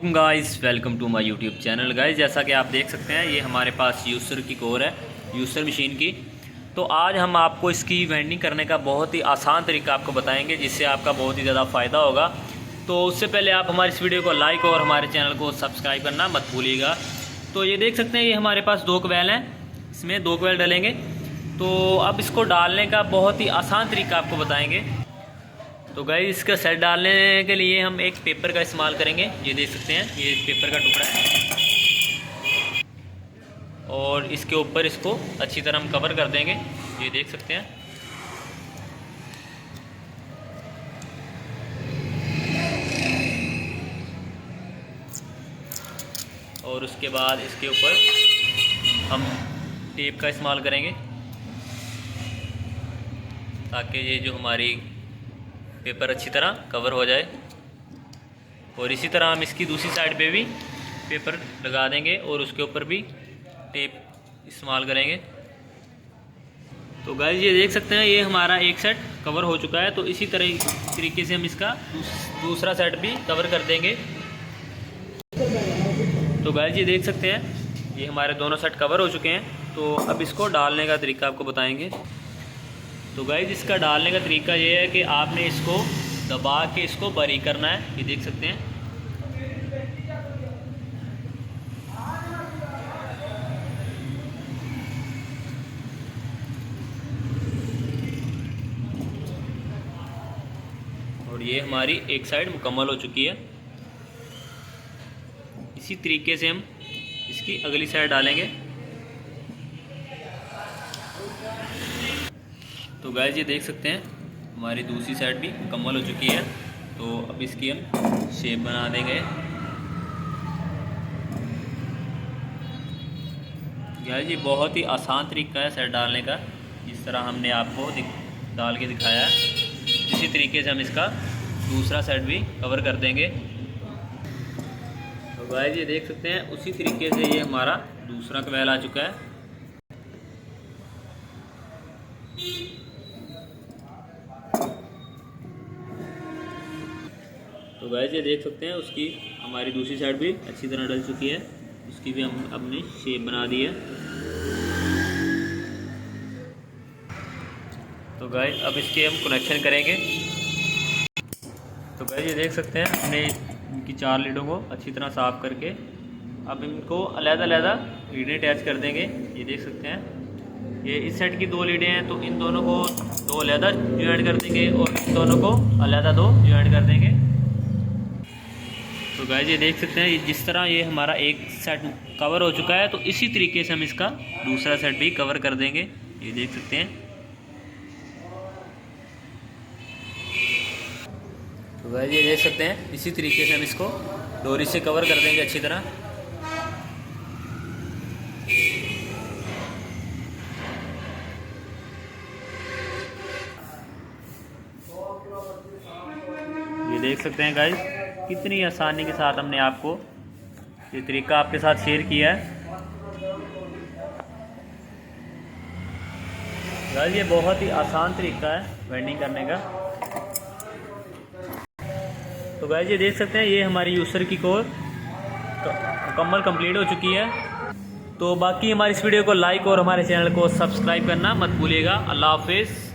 Guys welcome to my YouTube channel. Guys जैसा कि आप देख सकते हैं ये हमारे पास यूसर की कोर है, यूसर मशीन की। तो आज हम आपको इसकी वेल्डिंग करने का बहुत ही आसान तरीका आपको बताएंगे, जिससे आपका बहुत ही ज़्यादा फ़ायदा होगा। तो उससे पहले आप हमारी इस वीडियो को लाइक और हमारे चैनल को सब्सक्राइब करना मत भूलिएगा। तो ये देख सकते हैं ये हमारे पास 2 कवैल हैं, इसमें 2 कवैल डलेंगे। तो अब इसको डालने का बहुत ही आसान तरीका आपको बताएँगे। तो गाइस इसका सेट डालने के लिए हम एक पेपर का इस्तेमाल करेंगे। ये देख सकते हैं ये पेपर का टुकड़ा है, और इसके ऊपर इसको अच्छी तरह हम कवर कर देंगे। ये देख सकते हैं। और उसके बाद इसके ऊपर हम टेप का इस्तेमाल करेंगे, ताकि ये जो हमारी पेपर अच्छी तरह कवर हो जाए। और इसी तरह हम इसकी दूसरी साइड पे भी पेपर लगा देंगे और उसके ऊपर भी टेप इस्तेमाल करेंगे। तो गाइस ये देख सकते हैं ये हमारा एक सेट कवर हो चुका है। तो इसी तरीके से हम इसका दूसरा सेट भी कवर कर देंगे। तो गाइस ये देख सकते हैं ये हमारे दोनों सेट कवर हो चुके हैं। तो अब इसको डालने का तरीका आपको बताएंगे। तो गाइस इसका डालने का तरीका ये है कि आपने इसको दबा के इसको बारीक करना है। ये देख सकते हैं। और ये हमारी एक साइड मुकम्मल हो चुकी है। इसी तरीके से हम इसकी अगली साइड डालेंगे। तो गाइस ये देख सकते हैं हमारी दूसरी साइड भी मुकम्मल हो चुकी है। तो अब इसकी हम शेप बना देंगे। गाइस ये बहुत ही आसान तरीका है सेट डालने का, जिस तरह हमने आपको डाल के दिखाया है। इसी तरीके से हम इसका दूसरा सेट भी कवर कर देंगे। तो गाइस ये देख सकते हैं उसी तरीके से ये हमारा दूसरा कवैल आ चुका है। तो गाइस ये देख सकते हैं उसकी हमारी दूसरी साइड भी अच्छी तरह डल चुकी है। उसकी भी हम अपनी शेप बना दी है। तो गाइस अब इसके हम कनेक्शन करेंगे। तो गाइस ये देख सकते हैं हमने इनकी 4 लीडों को अच्छी तरह साफ़ करके अब इनको अलग-अलग लीडें अटैच कर देंगे। ये देख सकते हैं ये इस सेट की 2 लीडें हैं, तो इन दोनों को 2 अलग ज्वाइन कर देंगे और इन दोनों को अलग 2 ज्वाइन कर देंगे। तो गाइस ये देख सकते हैं जिस तरह ये हमारा एक सेट कवर हो चुका है, तो इसी तरीके से हम इसका दूसरा सेट भी कवर कर देंगे। ये देख सकते हैं। तो गाइस ये देख सकते हैं इसी तरीके से हम इसको डोरी से कवर कर देंगे अच्छी तरह। ये देख सकते हैं गाइस कितनी आसानी के साथ हमने आपको ये तरीका आपके साथ शेयर किया है। गाइस ये बहुत ही आसान तरीका है वेल्डिंग करने का। तो गाइस ये देख सकते हैं ये हमारी यूसर की कोर मुकम्मल कंप्लीट हो चुकी है। तो बाकी हमारी इस वीडियो को लाइक और हमारे चैनल को सब्सक्राइब करना मत भूलिएगा। अल्लाह हाफिज़।